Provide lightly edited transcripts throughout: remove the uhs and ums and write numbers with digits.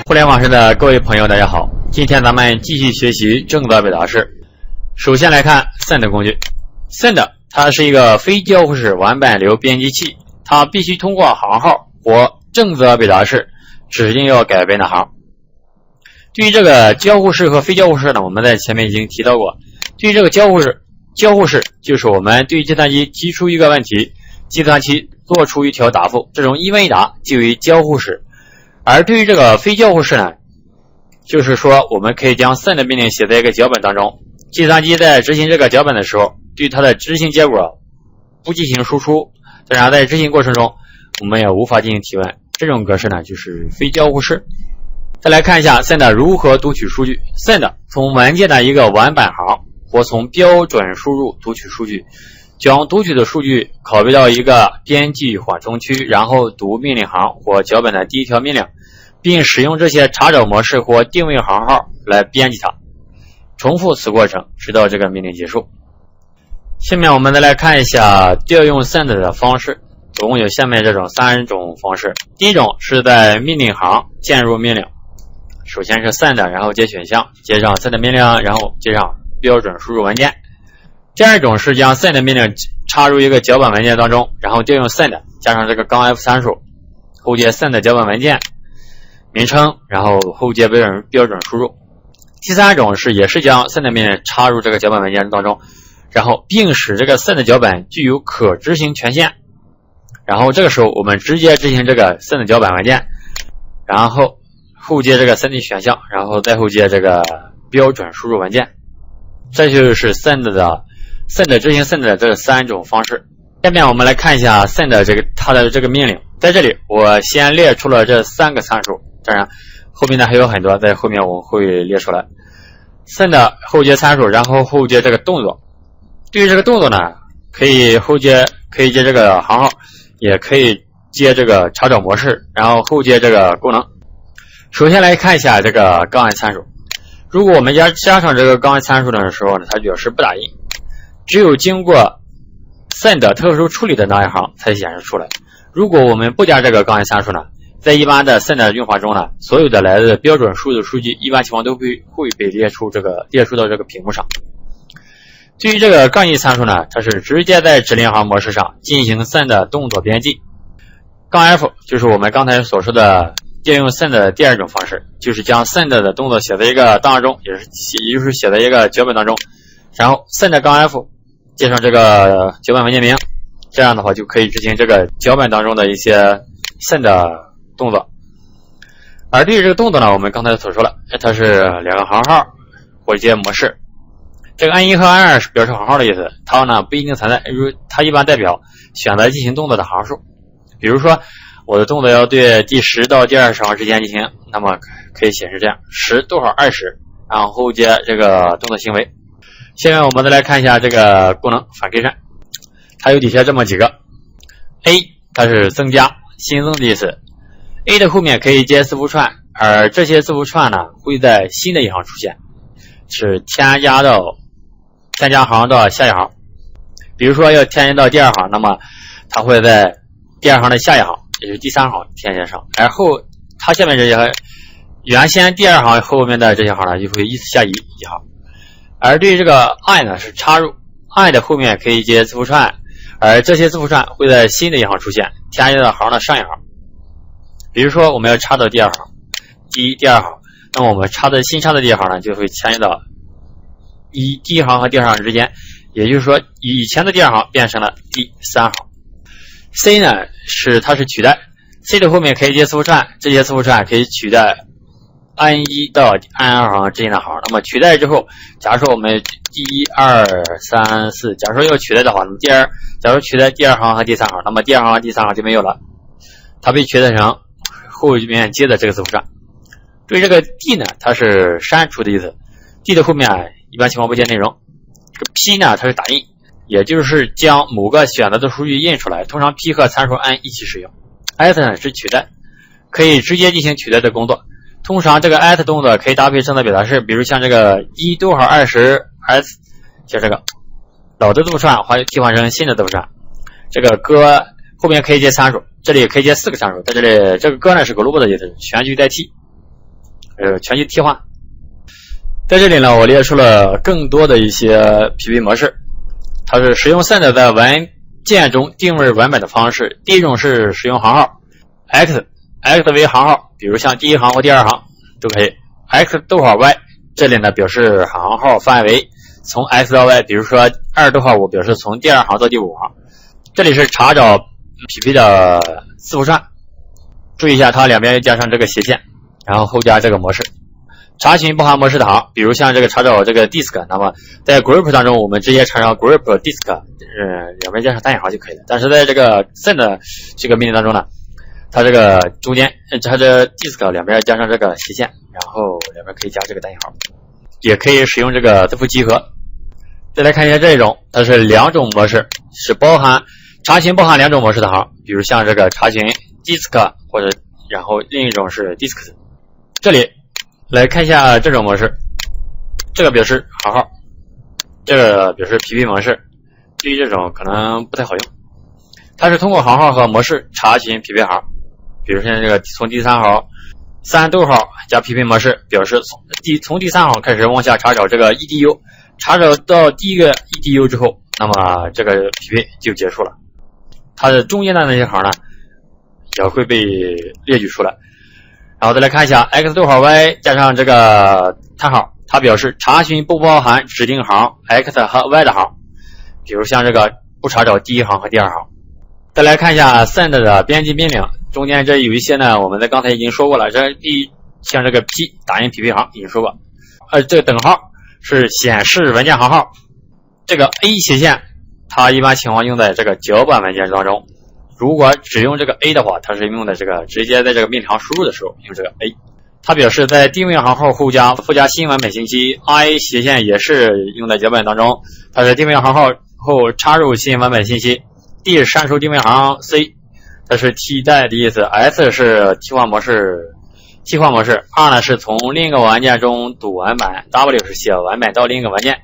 互联网上的各位朋友大家好，今天咱们继续学习正则表达式。首先来看 send 工具。 send 它是一个非交互式完板流编辑器，它必须通过行号或正则表达式指定要改变的行。对于这个交互式和非交互式呢，我们在前面已经提到过。对于这个交互式就是我们对计算机提出一个问题，计算机做出一条答复，这种一问一答即为交互式。而对于这个非交互式呢，就是说我们可以将 send 命令写在一个脚本当中，计算机在执行这个脚本的时候，对它的执行结果不进行输出，当然在执行过程中我们也无法进行提问，这种格式呢就是非交互式。再来看一下 send 如何读取数据。 send 从文件的一个完板行或从标准输入读取数据，将读取的数据拷贝到一个编辑缓冲区，然后读命令行或脚本的第一条命令，并使用这些查找模式或定位行号来编辑它，重复此过程直到这个命令结束。下面我们再来看一下调用 send 的方式，总共有下面这种3种方式。第一种是在命令行键入命令，首先是 send， 然后接选项，接上 send 命令，然后接上标准输入文件。第二种是将 send 命令插入一个脚本文件当中，然后调用 send 加上这个杠 F 参数，后接 send 脚本文件名称，然后后接标准输入。第三种是也是将 send 命令插入这个脚本文件当中，然后并使这个 send 脚本具有可执行权限，然后这个时候我们直接执行这个 send 脚本文件，然后后接这个 send 选项，然后再后接这个标准输入文件。这就是 send 执行 send 的这3种方式。下面我们来看一下 send 它的这个命令。在这里我先列出了这3个参数，当然后面呢还有很多，在后面我会列出来。send 后接参数，然后后接这个动作。对于这个动作呢，可以接这个行号，也可以接这个查找模式，然后后接这个功能。首先来看一下这个杠 i 参数。如果我们加上这个杠 i 参数的时候呢，它表示不打印，只有经过 send 特殊处理的那一行才显示出来。如果我们不加这个杠 i 参数呢，在一般的 send 用法中呢，所有的来自标准输入的数据一般情况都会被列出到这个屏幕上。对于这个杠 i 参数呢，它是直接在指令行模式上进行 send 动作编辑。杠 F 就是我们刚才所说的调用 send 的第2种方式，就是将 send 的动作写在一个档案中，也就是写在一个脚本当中，然后 send 杠 F 接上这个脚本文件名，这样的话就可以执行这个脚本当中的一些 send 动作。而对于这个动作呢，我们刚才所说了，它是2个行号或接模式。这个 N1 和 N2 是表示行号的意思，它呢不一定存在，它一般代表选择进行动作的行数。比如说我的动作要对第10到第20行之间进行，那么可以显示这样10多少20，然后后接这个动作行为。下面我们再来看一下这个功能反 K 删，它有底下这么几个。 A 它是增加新增的意思， A 的后面可以接字符串，而这些字符串呢会在新的一行出现，是添加行到下一行。比如说要添加到第2行，那么它会在第2行的下一行，也是第3行添加上，而后它下面这些原先第2行后面的这些行呢就会依次下移一行。而对于这个 I 呢是插入， I 的后面可以接字符串，而这些字符串会在新的一行出现，添加到行的上一行。比如说我们要插到第2行，第2行，那么我们新插的第1行呢就会迁移到第1行和第2行之间，也就是说以前的第2行变成了第3行。C 呢它是取代， C 的后面可以接字符串，这些字符串可以取代 N1 到 N2 行之间的行。那么取代之后，假如说我们第1、2、3、4，假如说要取代的话，那么假如取代第2行和第3行，那么第2行和第3行就没有了，它被取代成后面接的这个字符串。对于这个 D 呢，它是删除的意思， D 的后面一般情况不接内容。这个 P 呢它是打印，也就是将某个选择的数据印出来，通常 P 和参数 N 一起使用。S 呢是取代，可以直接进行取代的工作。通常这个 at 动作可以搭配正则表达式，比如像这个1多少20 s， 像这个老的字符串替换成新的字符串。这个歌后面可以接参数，这里可以接4个参数，在这里这个歌呢是 global 的意思，全局代替。全局替换。在这里呢，我列出了更多的一些匹配模式，它是使用 send 在文件中定位文本的方式。第一种是使用行号 x 为行号，比如像第一行或第二行都可以。x逗号 y 这里呢表示行号范围，从 x 到 y， 比如说2.5表示从第二行到第5行。这里是查找匹配的字符串，注意一下它两边加上这个斜线，然后后加这个模式。查询不含模式的行，比如像这个查找这个 disk， 那么在 group 当中我们直接查找 group disk， 两边加上单引号就可以了。但是在这个 send 这个命令当中呢，它这个中间它这 disk 两边加上这个斜线，然后两边可以加这个单引号，也可以使用这个字符集合。再来看一下这种，它是两种模式，是查询包含两种模式的行，比如像这个查询 disk 或者然后另一种是 disk。这里来看一下这种模式，这个表示行号，这个表示匹配模式。对于这种可能不太好用，它是通过行号和模式查询匹配行。比如现在这个从第三行3逗号加匹配模式，表示从第三行开始往下查找这个 edu， 查找到第一个 edu 之后，那么这个匹配就结束了。它的中间的那些行呢也会被列举出来。然后再来看一下 x 逗号 y 加上这个叹号，它表示查询不包含指定行 x 和 y 的行，比如像这个不查找第一行和第二行。再来看一下 send 的编辑命令，中间这有一些呢我们在刚才已经说过了，像这个 p 打印匹配行已经说过，这个等号是显示文件行号，这个 a 斜线它一般情况用在这个脚本文件当中。如果只用这个 A 的话，它是用的这个直接在这个命令行输入的时候用这个 A。它表示在定位行号后附加新文本信息。I 斜线也是用在脚本当中，它是定位行号后插入新文本信息。D 删除定位行 C， 它是替代的意思。S 是替换模式。R 呢是从另一个文件中读文本。W 是写文本到另一个文件。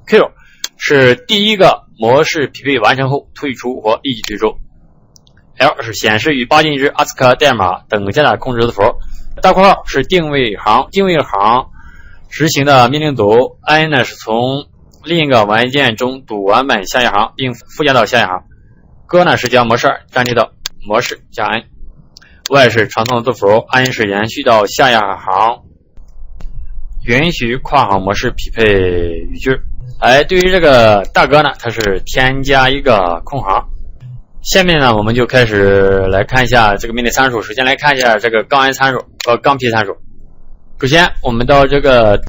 Q 是第一个模式匹配完成后退出或立即退出。L 是显示与8进制 ASCII 代码等价的控制字符。大括号是定位行执行的命令组。N 呢是从另一个文件中读文本下一行并附加到下一行。G 呢是将模式粘贴到模式加 N。Y 是传送字符。N 是延续到下一行，允许跨行模式匹配语句。对于这个大哥呢，它是添加一个空行。下面呢，我们就开始来看一下这个命令参数。首先来看一下这个-n参数和-p参数。首先，我们到这个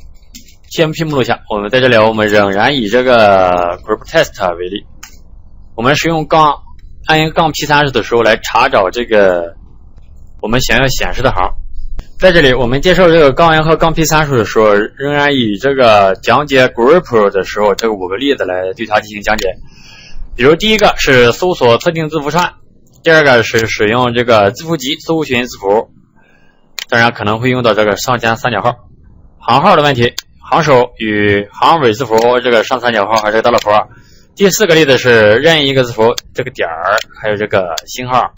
TMP 目录下，我们在这里我们仍然以这个 group test 为例，我们使用-n-p 参数的时候来查找这个我们想要显示的行。在这里，我们介绍这个-n和-p 参数的时候，仍然以这个讲解 group 的时候这个5个例子来对它进行讲解。比如第一个是搜索特定字符串，第二个是使用这个字符集搜寻字符，当然可能会用到这个上下三角号。行号的问题，行首与行尾字符这个上三角号还是大老婆。第四个例子是任意一个字符这个点儿还有这个星号。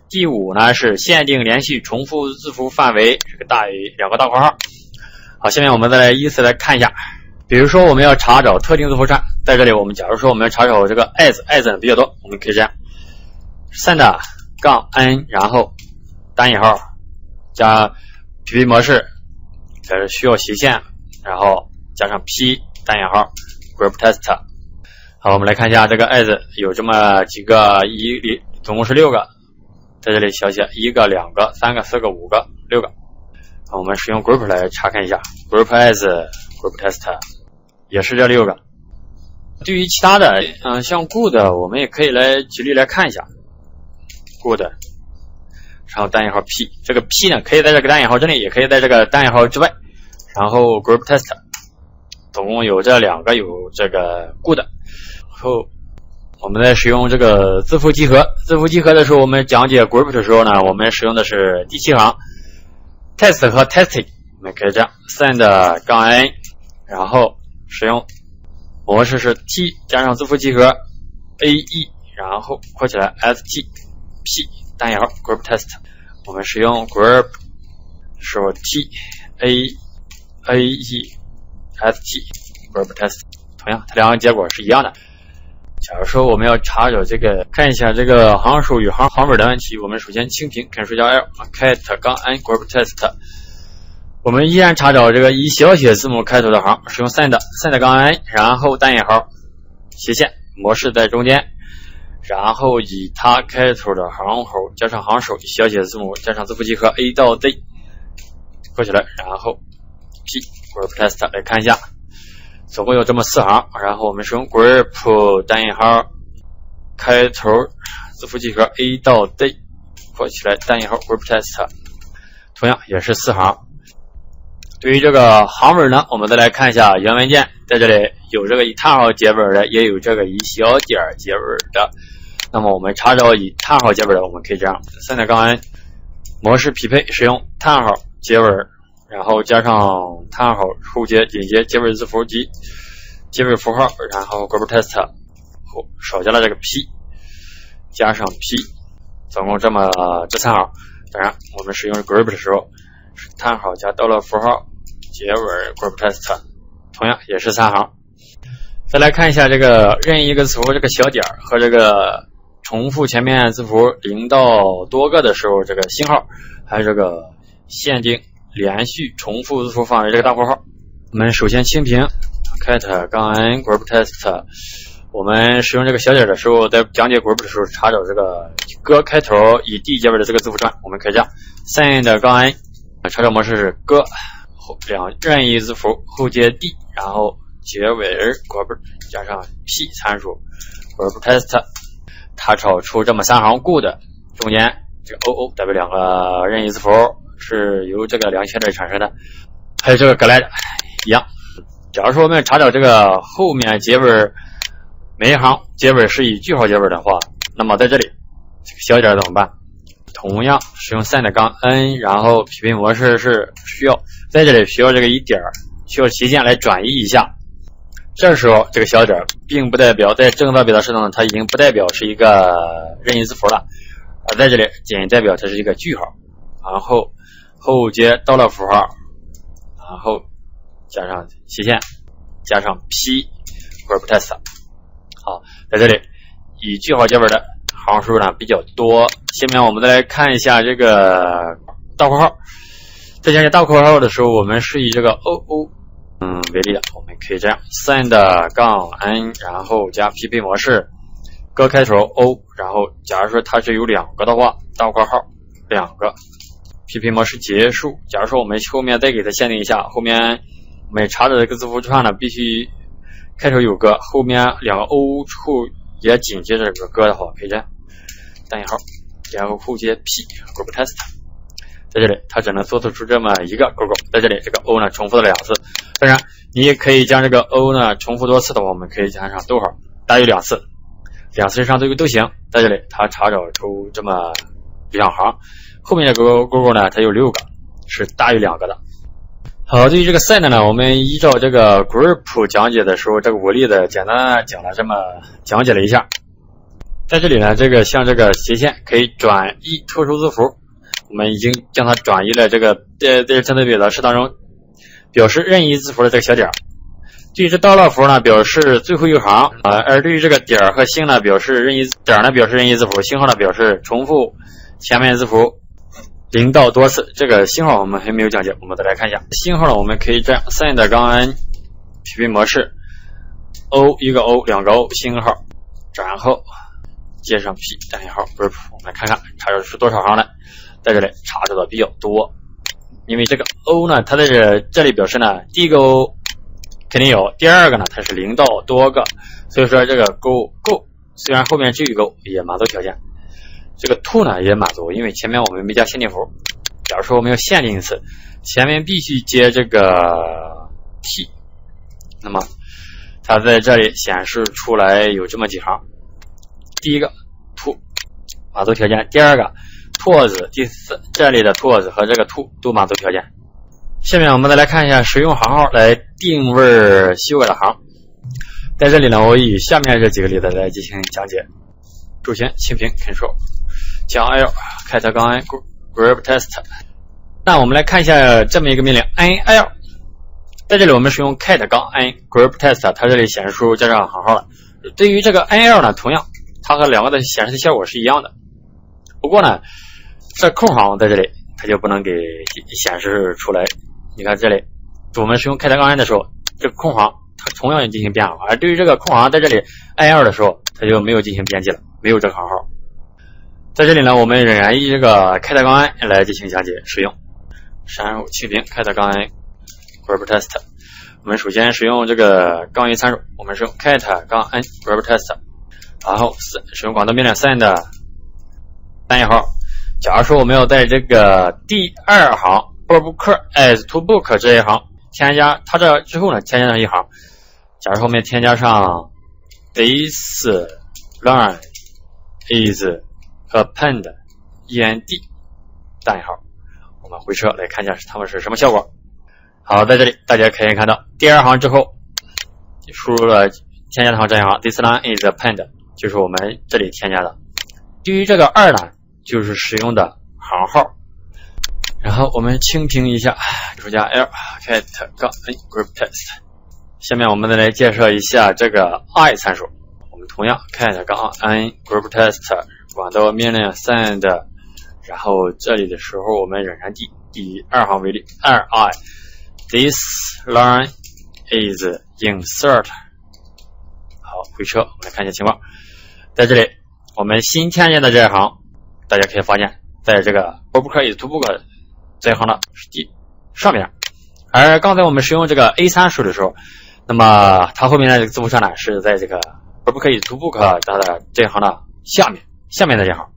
第5呢是限定连续重复字符范围，这个大于2个大括号。好，下面我们再来依次来看一下。比如说我们要查找特定字符串，在这里我们假如说我们要查找这个 as 比较多，我们可以这样 send-n 然后单引号加匹配模式，这是需要斜线，然后加上 p 单引号 group test。 好，我们来看一下这个 as 有这么几个，总共是6个，在这里小写1个、2个、3个、4个、5个、6个。好，我们使用 group 来查看一下 group as group test，也是这6个。对于其他的像 good 我们也可以来举例来看一下 good， 然后单引号 p， 这个 p 呢可以在这个单引号之内，也可以在这个单引号之外，然后 group test 总共有这2个，有这个 good。 后我们在使用这个字符集合的时候，我们讲解 group 的时候呢，我们使用的是第7行 test 和 testing， 我们可以这样 send-n， 然后使用模式是 t 加上字符集合 ae， 然后括起来 st p 单引号 group test。 我们使用 group 时候 T A A E S T group test， 同样它两个结果是一样的。假如说我们要查找这个，看一下这个行数与行本的问题，我们首先清屏 Ctrl+L cat-n group test， 我们依然查找这个以小写字母开头的行，使用 send-n， 然后单引号斜线模式在中间，然后以它开头的行口加上行首，小写字母加上字符集合 A 到 Z 过去了，然后 P group test 来看一下。总共有这么4行，然后我们使用 group 单引号开头字符集合 A 到 Z 括起来单引号 group test， 同样也是4行。对于这个行文呢，我们再来看一下原文件，在这里有这个以叹号结尾的，也有这个以小点结尾的。那么我们查找以叹号结尾的，我们可以这样 send-n 模式匹配，使用叹号结尾，然后加上叹号后接紧接结尾字符及结尾符号，然后 group test 后少加了这个 P 加上 P， 总共这3行。当然我们使用 group 的时候是叹号加逗乐符号结尾 group test， 同样也是3行。再来看一下这个任意一个字符这个小点和这个重复前面字符0到多个的时候这个星号，还有这个限定连续重复字符范围这个大括号。我们首先清屏 cat-n group test， 我们使用这个小点的时候，在讲解 group 的时候查找这个歌开头以 D 结尾的这个字符串，我们可以这样 send-n 查找模式是歌两任意字符后接 D， 然后结尾 group 加上 P 参数 group test， 它找出这么3行 good， 中间这个 OO 代表2个任意字符是由这个两圈点产生的，还有这个 glad 一样。假如说我们查找这个后面结尾每一行结尾是以句号结尾的话，那么在这里这个小点怎么办？同样使用 send-n， 然后匹配模式是需要在这里需要这个一点需要斜线来转移一下。这时候这个小点并不代表在正则表达式中它已经不代表是一个任意字符了，而在这里仅代表它是一个句号，然后后接逗乐符号，然后加上斜线加上 P group test。 好，在这里以句号结尾的行数呢比较多。下面我们再来看一下这个大括号，在讲解大括号的时候，我们是以这个 OO 为例的，我们可以这样 send-n 然后加匹配模式歌开头 O， 然后假如说它是有2个的话，大括号2个，匹配模式结束。假如说我们后面再给它限定一下，后面我们查的这个字符串呢必须开头有个，后面2个 O 后也紧接着这个歌的话，可以这样单引号然后后接 P group test。 在这里它只能搜索出这么一个勾勾，在这里这个 O 呢重复了2次。当然你也可以将这个 O 呢重复多次的话，我们可以加上逗号大于2次，2次以上都行。在这里它查找出这么2行，后面的勾勾呢它有6个是大于2个的。好，对于这个 send 呢，我们依照这个 group 讲解的时候这个武力的简单讲解了一下。在这里呢，这个像这个斜线可以转移特殊字符，我们已经将它转移了这个在正则表达式当中表示任意字符的这个小点。对于这逗乐符呢表示最后一行，而对于这个点和星呢表示任意点呢表示任意字符，星号呢表示重复前面字符0到多次。这个星号我们还没有讲解，我们再来看一下星号呢，我们可以这样 send-n 匹配模式 O 一个 O 2个 O 星号，然后接上 P 单引号 group， 我们看看查找出多少行来。在这里查找的比较多，因为这个 O 呢它在这里表示呢第一个 O 肯定有，第二个呢它是0到多个，所以说这个 go 虽然后面只有一个也满足条件，这个 to 呢也满足，因为前面我们没加限定符。假如说我们要限定一次，前面必须接这个 T， 那么它在这里显示出来有这么几行，第一个 to 满足条件，第二个拓字，第四这里的拓字和这个 to 都满足条件。下面我们再来看一下使用行号来定位修改的行。在这里呢，我以下面这几个例子来进行讲解。首先清屏 Ctrl 降 L cat-n group test，那我们来看一下这么一个命令 nl， 在这里我们使用 cat 杠 n group test， 它这里显示出加上行号了。对于这个 nl 呢，同样它和两个的显示的效果是一样的，不过呢这空行在这里它就不能给显示出来。你看这里我们使用 cat 杠 n 的时候，这个空行它同样进行编号，而对于这个空行在这里 nl 的时候，它就没有进行编辑了，没有这个行号。在这里呢，我们仍然以这个 cat 杠 n 来进行讲解使用。删除清屏 cat 杠 n group test， 我们首先使用这个杠一参数，我们使用 cat 杠 n group test， 然后使用广道命令 send 单引号。假如说我们要在这个第二行 book as to book 这一行添加它这之后呢，添加上一行，假如说我们添加上 this line is append end 单引号，我们回车来看一下它们是什么效果。好，在这里大家可以看到第二行之后输入了添加上这一行 this line is append， 就是我们这里添加的。对于这个2呢，就是使用的行号。然后我们清屏一下，主加 l cat 杠 n group test。下面我们再来介绍一下这个 i 参数。我们同样 cat 杠 n group test 管道命令 send， 然后这里的时候我们仍然第二行为例 2i this line is insert。 好，回车我们来看一下情况。在这里我们新添加的这一行，大家可以发现在这个 book is to book 这一行的上面，而刚才我们使用这个 a 参数的时候，那么它后面的这个字符串呢是在这个 book is to book 它的这一行的下面的这一行，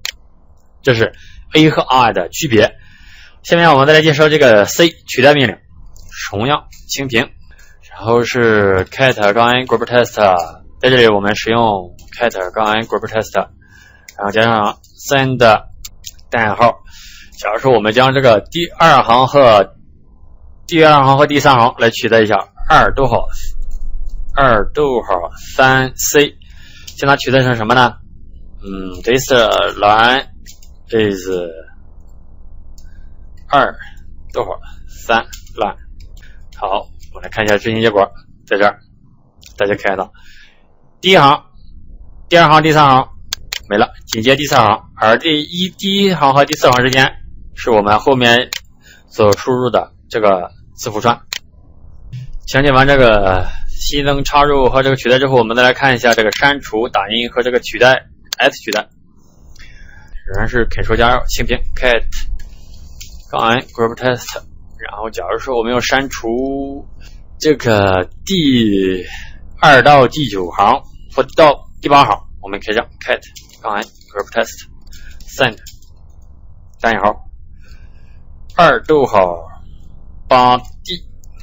这是 a 和 i 的区别。下面我们再来介绍这个 c 取代命令，同样清屏，然后是 cat 杠 n group test， 在这里我们使用 cat 杠 n group test， 然后加上 send 单引号。假如说我们将这个第二行和第三行来取代一下，2逗号3c， 将它取代成什么呢？this line is 2逗号3 line。 好，我们来看一下执行结果，在这儿大家看到第一行、第二行、第三行没了，紧接第4行，而第一行和第4行之间是我们后面所输入的这个字符串。讲解完这个新增插入和这个取代之后，我们再来看一下这个删除、打印和这个取代 S 取代。仍然是 Ctrl 加 L 清屏 cat 杠 n group test， 然后假如说我们要删除这个第2到第9行或到第8行，我们可以让 cat 杠 n group test send 单引号2逗号8d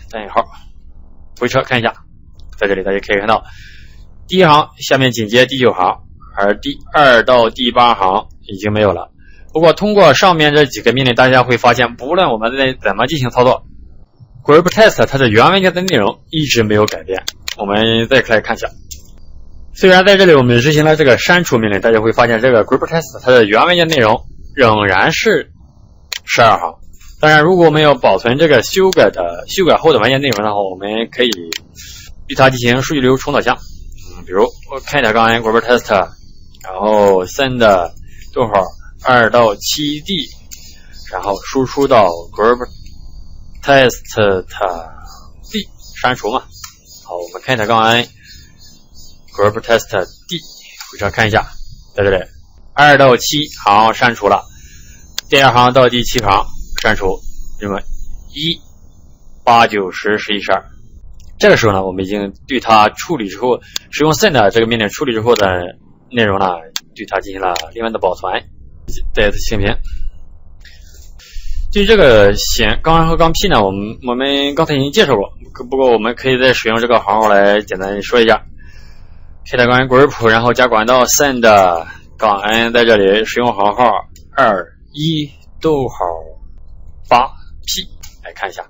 单引号，回车看一下，在这里大家可以看到第一行下面紧接第9行，而第2到第8行已经没有了。不过通过上面这几个命令，大家会发现不论我们怎么进行操作， group test 它的原文件的内容一直没有改变。我们再来看一下，虽然在这里我们执行了这个删除命令，大家会发现这个 group test 它的原文件内容仍然是12行。当然如果我们要保存这个修改后的文件内容的话，我们可以对它进行数据流重导项，比如cat 杠 n group test， 然后 send 逗号2到7d， 然后输出到 group test d 删除嘛。好，我们cat 杠 n group test d 回车看一下，在这里2到7行删除了，第2行到第7行删除，那么1、8、9、10、11、12。这个时候呢，我们已经对它处理之后，使用 send 这个命令处理之后的内容呢，对它进行了另外的保存。再次清屏。对于这个杠和杠 P 呢，我们刚才已经介绍过，不过我们可以再使用这个行号来简单说一下。cat 杠 n group， 然后加管道 send 杠 n， 在这里使用行号21逗号8p 来看一下。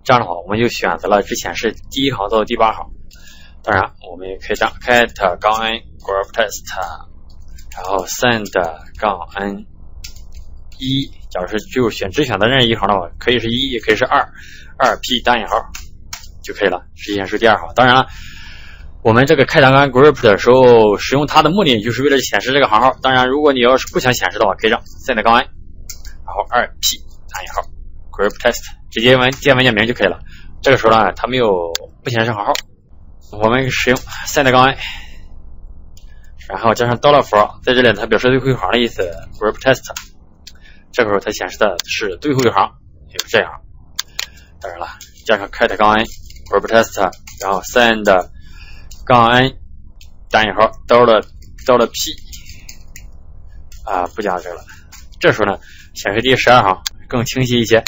这样的话，我们就选择了之前是第1行到第8行。当然，我们也可以这样 cat 杠 n group test， 然后 send 杠 n 1，假如是就只选择任意一行的话，可以是1，也可以是2P 单引号就可以了，实现出第二行。当然了，我们这个开档案 group 的时候使用它的目的就是为了显示这个行号。当然，如果你要是不想显示的话，可以让 send 杠 n， 然后 2P 单引号 group test， 直接建文件名就可以了。这个时候呢，它不显示行号，我们使用 send 杠 n， 然后加上$符，在这里它表示最后一行的意思 group test， 这个时候它显示的是最后一行，有这样。当然了，加上 cat 杠 n group test， 然后 send 杠 n 单引号$P 不加这个了。这时候呢，显示第12行更清晰一些。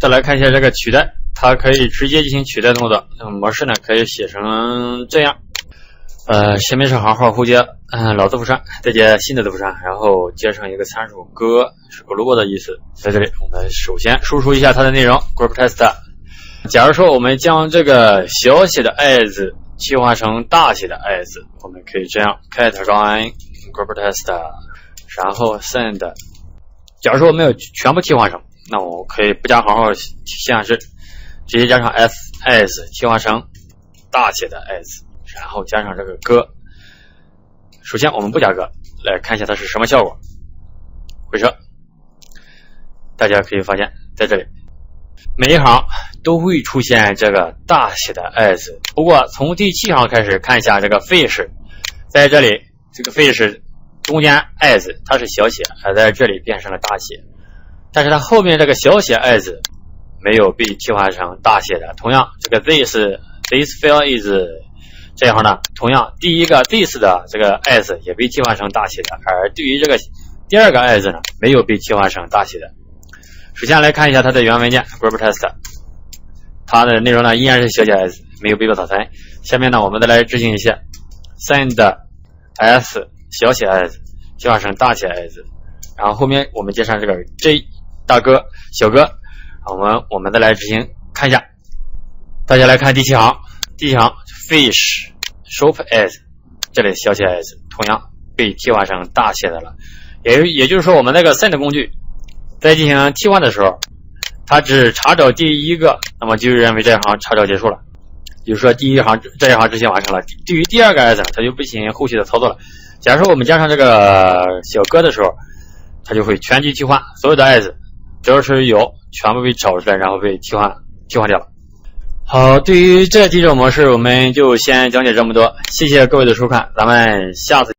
再来看一下这个取代，它可以直接进行取代动作。模式呢可以写成这样，前面是行号，后接老字符串，再接新的字符串，然后接上一个参数歌，是个萝卜的意思。在这里，我们首先输出一下它的内容 group test。假如说我们将这个小写的 as 替换成大写的 as， 我们可以这样 cat 杠 n group test， 然后 send。假如说我没有全部替换成，那我可以不加行号显示，直接加上 as 替换成大写的 as， 然后加上这个歌。首先我们不加歌，来看一下它是什么效果。回车，大家可以发现在这里每一行都会出现这个大写的 as， 不过从第7行开始看一下这个 fish， 在这里这个 fish 中间 as 它是小写，而在这里变成了大写，但是它后面这个小写 as 没有被替换成大写的。同样，这个 this file is 这样呢，同样第一个 this 的这个 as 也被替换成大写的，而对于这个第二个 as 呢，没有被替换成大写的。首先来看一下它的原文件 group test， 它的内容呢依然是小写 as， 没有被动打分。下面呢，我们再来执行一下 send s 小写 as 替换成大写 as， 然后后面我们接上这个 j 大哥小哥，我们再来执行看一下。大家来看第7行，第1行 fish shop as， 这里小写 as 同样被替换成大写的了。也就是说，我们那个 send 工具在进行替换的时候，它只查找第一个，那么就认为这一行查找结束了。比如说这一行执行完成了，对于第二个 as 它就不进行后续的操作了。假如说我们加上这个小哥的时候，它就会全局替换，所有的 as 只要是有全部被找出来，然后被替换掉了。好，对于这几种模式我们就先讲解这么多，谢谢各位的收看，咱们下次